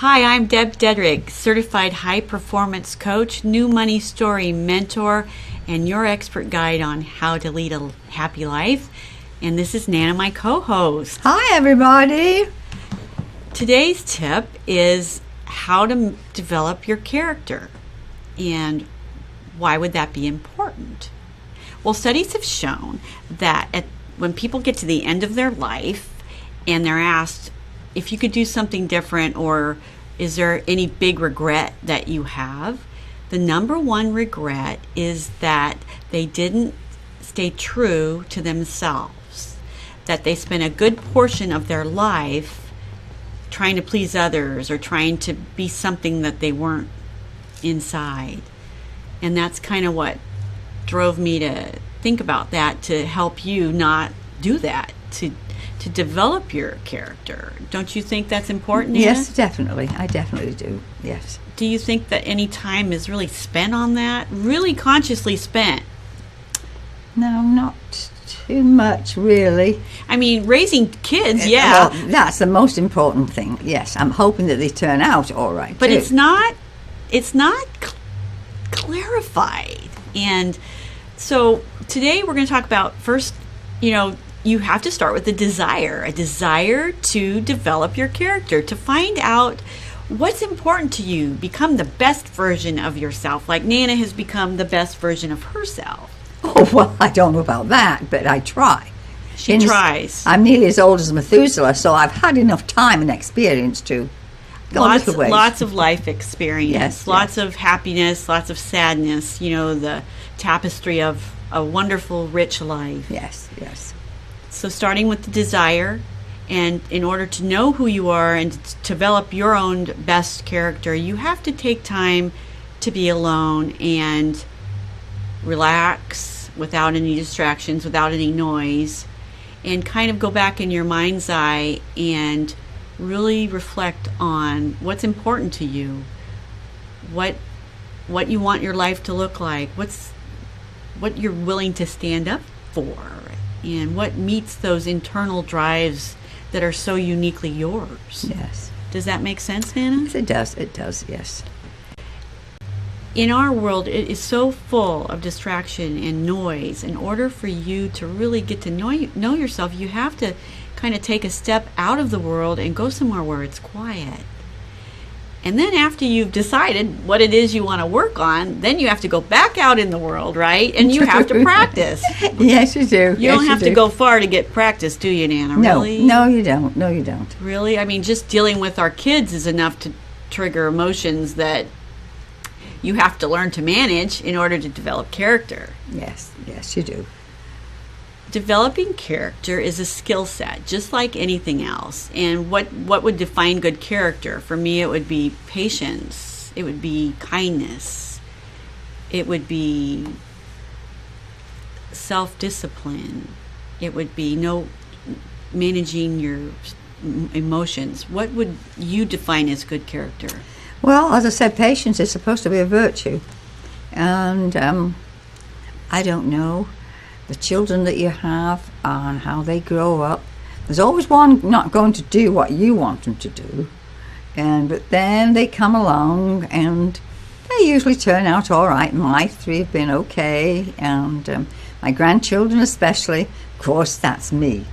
Hi, I'm Dedrick, certified high performance coach, new money story mentor, and your expert guide on how to lead a happy life. And this is Nana, my co-host. Hi, everybody. Today's tip is how to develop your character. And why would that be important? Well, studies have shown that when people get to the end of their life and they're asked if you could do something different or is there any big regret that you have, the number one regret is that they didn't stay true to themselves, that they spent a good portion of their life trying to please others or trying to be something that they weren't inside. And that's kind of what drove me to think about that, to help you not do that, to develop your character. Don't you think that's important, Nina? Yes, definitely. I definitely do, yes. Do you think that any time is really spent on that? Really consciously spent? No, not too much, really. I mean, raising kids, yeah. Well, that's the most important thing, yes. I'm hoping that they turn out all right, but too. it's not clarified. And so today we're going to talk about first, you have to start with a desire to develop your character, to find out what's important to you, become the best version of yourself, like Nana has become the best version of herself. Oh, well, I don't know about that, but I try. She tries. I'm nearly as old as Methuselah, so I've had enough time and experience to go little ways. Lots of life experience, yes, lots of happiness, lots of sadness, the tapestry of a wonderful, rich life. Yes, yes. So starting with the desire, and in order to know who you are and to develop your own best character, you have to take time to be alone and relax without any distractions, without any noise, and kind of go back in your mind's eye and really reflect on what's important to you, what you want your life to look like, what you're willing to stand up for, and what meets those internal drives that are so uniquely yours. Yes. Does that make sense, Nana? Yes, it does, yes. In our world, it is so full of distraction and noise. In order for you to really get to know yourself, you have to kind of take a step out of the world and go somewhere where it's quiet. And then after you've decided what it is you want to work on, then you have to go back out in the world, right? And you have to practice. Yes, you do. You don't have to go far to get practice, do you, Nana? Really? No, you don't. No, you don't. Really? I mean, just dealing with our kids is enough to trigger emotions that you have to learn to manage in order to develop character. Yes, you do. Developing character is a skill set, just like anything else. And what would define good character? For me, it would be patience. It would be kindness. It would be self-discipline. It would be managing your emotions. What would you define as good character? Well, as I said, patience is supposed to be a virtue. And I don't know, the children that you have and how they grow up, there's always one not going to do what you want them to do. But then they come along and they usually turn out all right in life. 3 have been okay. And my grandchildren especially, of course, that's me.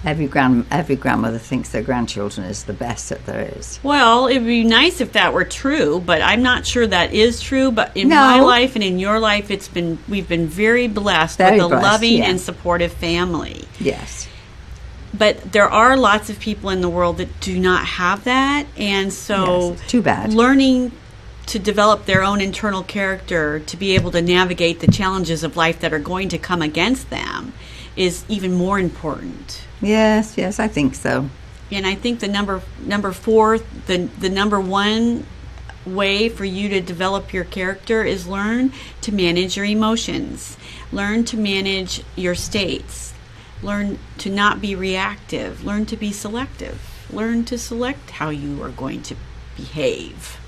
Every grandmother thinks their grandchildren is the best that there is. Well, it would be nice if that were true, but I'm not sure that is true. But in my life and in your life, we've been very blessed with a loving and supportive family. Yes. But there are lots of people in the world that do not have that, and so yes, too bad. Learning to develop their own internal character to be able to navigate the challenges of life that are going to come against them is even more important. Yes, I think so. And I think the number 4, the number one way for you to develop your character is learn to manage your emotions. Learn to manage your states. Learn to not be reactive. Learn to be selective. Learn to select how you are going to behave.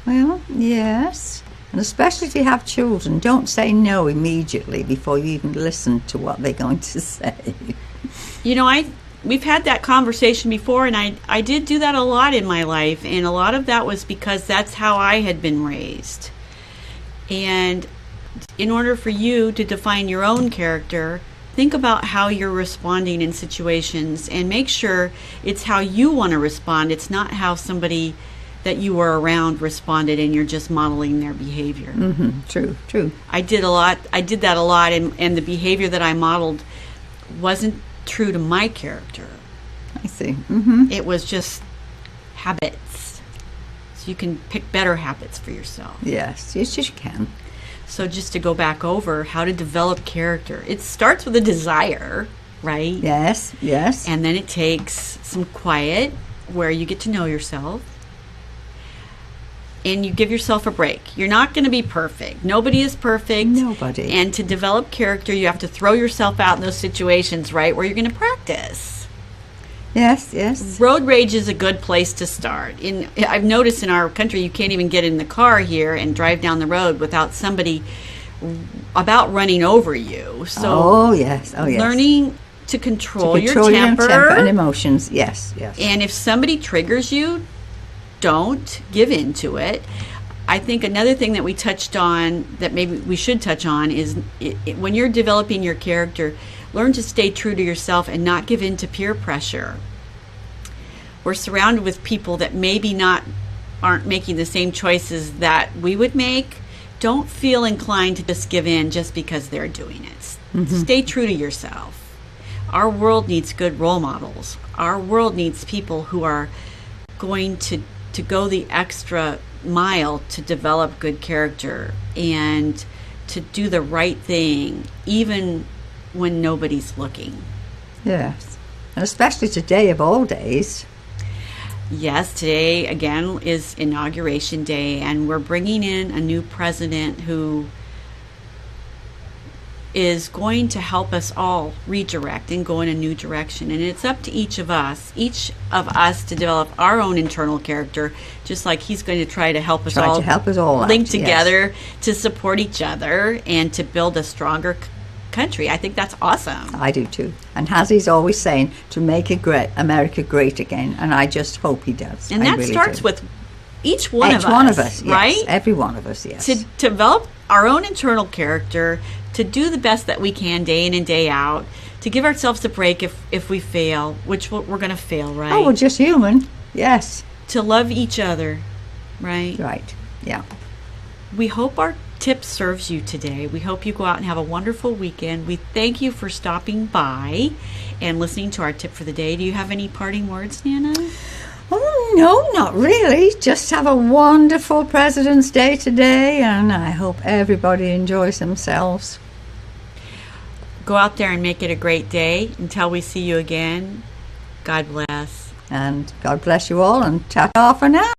Well, yes. And especially if you have children, don't say no immediately before you even listen to what they're going to say. You know, we've had that conversation before, and I did do that a lot in my life, and a lot of that was because that's how I had been raised. And in order for you to define your own character, think about how you're responding in situations and make sure it's how you want to respond. It's not how somebody that you were around responded and you're just modeling their behavior. True. I did that a lot, and the behavior that I modeled wasn't true to my character. I see. It was just habits. So you can pick better habits for yourself. Yes, you can. So just to go back over how to develop character, it starts with a desire, right? Yes. And then it takes some quiet where you get to know yourself and you give yourself a break. You're not going to be perfect. Nobody is perfect. Nobody. And to develop character, you have to throw yourself out in those situations, right, where you're going to practice. Yes. Road rage is a good place to start. I've noticed in our country you can't even get in the car here and drive down the road without somebody about running over you. So Oh yes. learning to control your Control temper. your temper and emotions. Yes. And if somebody triggers you, don't give in to it. I think another thing that we touched on that maybe we should touch on is when you're developing your character, learn to stay true to yourself and not give in to peer pressure. We're surrounded with people that maybe aren't making the same choices that we would make. Don't feel inclined to just give in just because they're doing it. Stay true to yourself. Our world needs good role models. Our world needs people who are going to go the extra mile to develop good character and to do the right thing, even when nobody's looking. Yes. And especially today of all days. Yes, today again is Inauguration Day, and we're bringing in a new president who is going to help us all redirect and go in a new direction. And it's up to each of us to develop our own internal character, just like he's going to try to help us all link together to support each other and to build a stronger country. I think that's awesome. I do too. And as he's always saying, to make America great again. And I just hope he does. And that starts with each one of us, right? Yes, every one of us, yes. To develop our own internal character, to do the best that we can day in and day out, to give ourselves a break if we fail, which we're going to fail, right? Oh, we're just human. Yes. To love each other, right? Right, yeah. We hope our tip serves you today. We hope you go out and have a wonderful weekend. We thank you for stopping by and listening to our tip for the day. Do you have any parting words, Nana? Oh, no, not really. Just have a wonderful President's Day today, and I hope everybody enjoys themselves. Go out there and make it a great day. Until we see you again, God bless. And God bless you all, and ta-ta for now.